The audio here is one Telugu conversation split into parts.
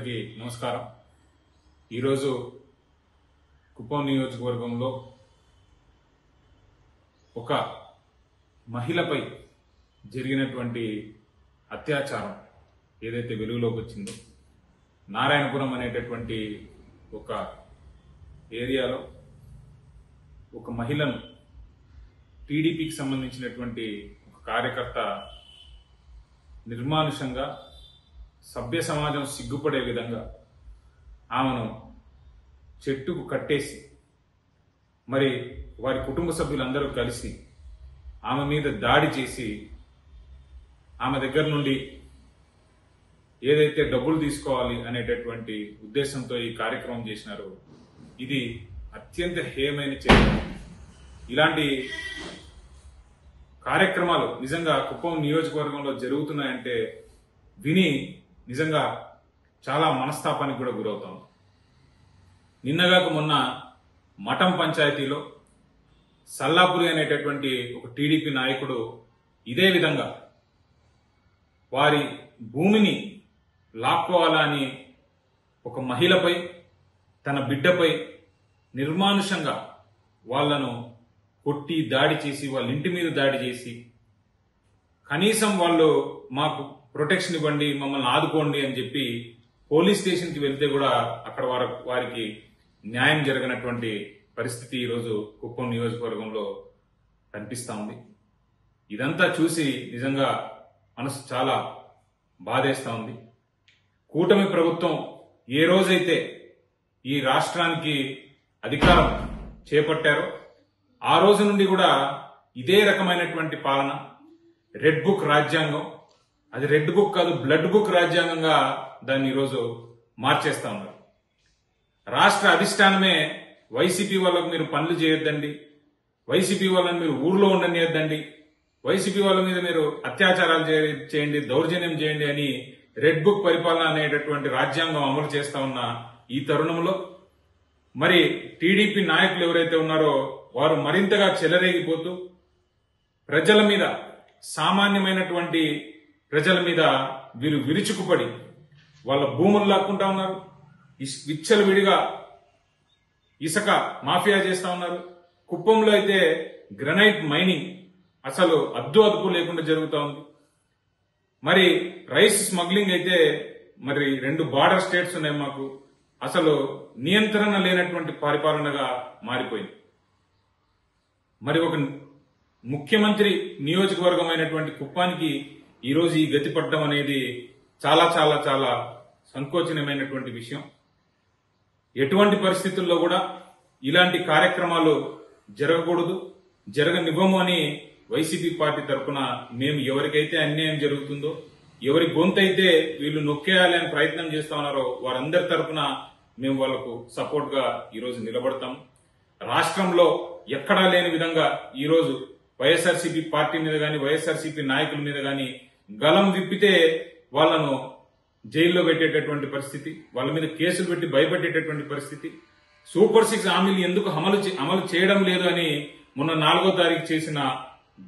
అందరికీ నమస్కారం। ఈరోజు కుప్పం నియోజకవర్గంలో ఒక మహిళపై జరిగినటువంటి అత్యాచారం ఏదైతే వెలుగులోకి వచ్చిందో నారాయణపురం అనేటటువంటి ఒక ఏరియాలో ఒక మహిళను టీడీపీకి సంబంధించినటువంటి ఒక కార్యకర్త నిర్మానుషంగా సభ్య సమాజం సిగ్గుపడే విధంగా ఆమెను చెట్టుకు కట్టేసి మరి వారి కుటుంబ సభ్యులందరూ కలిసి ఆమె మీద దాడి చేసి ఆమె దగ్గర నుండి ఏదైతే డబ్బులు తీసుకోవాలి అనేటటువంటి ఉద్దేశంతో ఈ కార్యక్రమం చేసినారో ఇది అత్యంత హేయమైన చర్య। ఇలాంటి కార్యక్రమాలు నిజంగా కుప్పం నియోజకవర్గంలో జరుగుతున్నాయంటే విని నిజంగా చాలా మనస్తాపానికి కూడా గురవుతాం। నిన్నగాక మొన్న మఠం పంచాయతీలో సల్లాపురి అనేటటువంటి ఒక టీడీపీ నాయకుడు ఇదే విధంగా వారి భూమిని లాక్కోవాలని ఒక మహిళపై తన బిడ్డపై నిర్మానుషంగా వాళ్లను కొట్టి దాడి చేసి వాళ్ళ ఇంటి మీద దాడి చేసి కనీసం వాళ్ళు మాకు ప్రొటెక్షన్ ఇవ్వండి మమ్మల్ని ఆదుకోండి అని చెప్పి పోలీస్ స్టేషన్కి వెళ్తే కూడా అక్కడ వారికి న్యాయం జరగనటువంటి పరిస్థితి ఈరోజు కుప్పం నియోజకవర్గంలో కనిపిస్తా ఉంది। ఇదంతా చూసి నిజంగా మనసు చాలా బాధేస్తా ఉంది। కూటమి ప్రభుత్వం ఏ రోజైతే ఈ రాష్ట్రానికి అధికారం చేపట్టారో ఆ రోజు నుండి కూడా ఇదే రకమైనటువంటి పాలన, రెడ్ బుక్ రాజ్యాంగం, అది రెడ్ బుక్ కాదు బ్లడ్ బుక్ రాజ్యాంగంగా దాన్ని ఈరోజు మార్చేస్తా ఉన్నారు। రాష్ట్ర అధిష్టానమే వైసీపీ వాళ్ళకు మీరు పనులు చేయొద్దండి, వైసీపీ వాళ్ళని మీరు ఊర్లో ఉండనియొద్దండి, వైసీపీ వాళ్ళ మీద మీరు అత్యాచారాలు చేయండి, దౌర్జన్యం చేయండి అని రెడ్ బుక్ పరిపాలన అనేటటువంటి రాజ్యాంగం అమలు చేస్తా ఉన్న ఈ తరుణంలో మరి టీడీపీ నాయకులు ఎవరైతే ఉన్నారో వారు మరింతగా చెలరేగిపోతూ ప్రజల మీద, సామాన్యమైనటువంటి ప్రజల మీద వీరు విరుచుకుపడి వాళ్ళ భూములు లాక్కుంటా ఉన్నారు, విచ్చలవిడిగా ఇసుక మాఫియా చేస్తా ఉన్నారు। కుప్పంలో అయితే గ్రనైట్ మైనింగ్ అసలు అదుపు లేకుండా జరుగుతూ ఉంది। మరి రైస్ స్మగ్లింగ్ అయితే మరి 2 బార్డర్ స్టేట్స్ ఉన్నాయి మాకు, అసలు నియంత్రణ లేనటువంటి పరిపాలనగా మారిపోయింది। మరి ఒక ముఖ్యమంత్రి నియోజకవర్గమైనటువంటి కుప్పానికి ఈరోజు ఈ గతి పడడం అనేది చాలా చాలా చాలా సంకోచనమైనటువంటి విషయం। ఎటువంటి పరిస్థితుల్లో కూడా ఇలాంటి కార్యక్రమాలు జరగకూడదు, జరగనివ్వము అని వైసీపీ పార్టీ తరఫున మేము ఎవరికైతే అన్యాయం జరుగుతుందో, ఎవరి గొంతైతే వీళ్ళు నొక్కేయాలి అని ప్రయత్నం చేస్తా ఉన్నారో వారందరి తరఫున మేము వాళ్లకు సపోర్ట్ గా ఈరోజు నిలబడతాం। రాష్ట్రంలో ఎక్కడా లేని విధంగా ఈరోజు వైఎస్ఆర్సీపీ పార్టీ మీద గాని, వైఎస్ఆర్సీపీ నాయకుల మీద గాని గలం విప్పితే వాళ్లను జైల్లో పెట్టేటటువంటి పరిస్థితి, వాళ్ళ మీద కేసులు పెట్టి భయపెట్టేటటువంటి పరిస్థితి, సూపర్ 6 హామీలు ఎందుకు అమలు చేయడం లేదు అని మొన్న 4వ తారీఖు చేసిన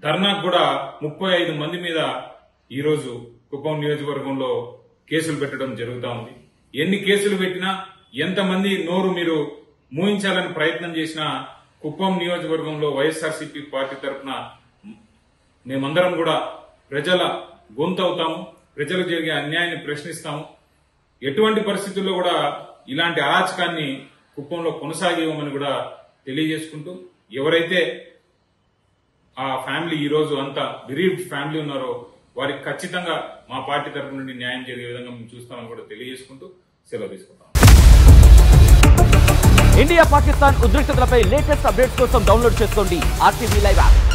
ధర్నాకు కూడా 35 మంది మీద ఈరోజు కుప్పం నియోజకవర్గంలో కేసులు పెట్టడం జరుగుతూ ఉంది। ఎన్ని కేసులు పెట్టినా, ఎంతమంది నోరు మీరు మూయించాలని ప్రయత్నం చేసినా కుప్పం నియోజకవర్గంలో వైఎస్ఆర్సీపీ పార్టీ తరఫున మేమందరం కూడా ప్రజల గొంతు అవుతాము, ప్రజలకు జరిగే అన్యాయాన్ని ప్రశ్నిస్తాము। ఎటువంటి పరిస్థితుల్లో కూడా ఇలాంటి అరాచకాన్ని కుప్పంలో కొనసాగివ్వమని కూడా తెలియజేసుకుంటూ, ఎవరైతే ఆ ఫ్యామిలీ ఈరోజు అంతా బిరీవ్డ్ ఫ్యామిలీ ఉన్నారో వారికి ఖచ్చితంగా మా పార్టీ తరఫు నుండి న్యాయం జరిగే విధంగా మేము చూస్తామని కూడా తెలియజేసుకుంటూ సెలవు తీసుకుంటాం। ఇండియా పాకిస్తాన్ ఉద్రిక్తతలపై లేటెస్ట్ అప్డేట్స్ కోసం డౌన్లోడ్ చేసుకోండి RTV లైవ్ యాప్।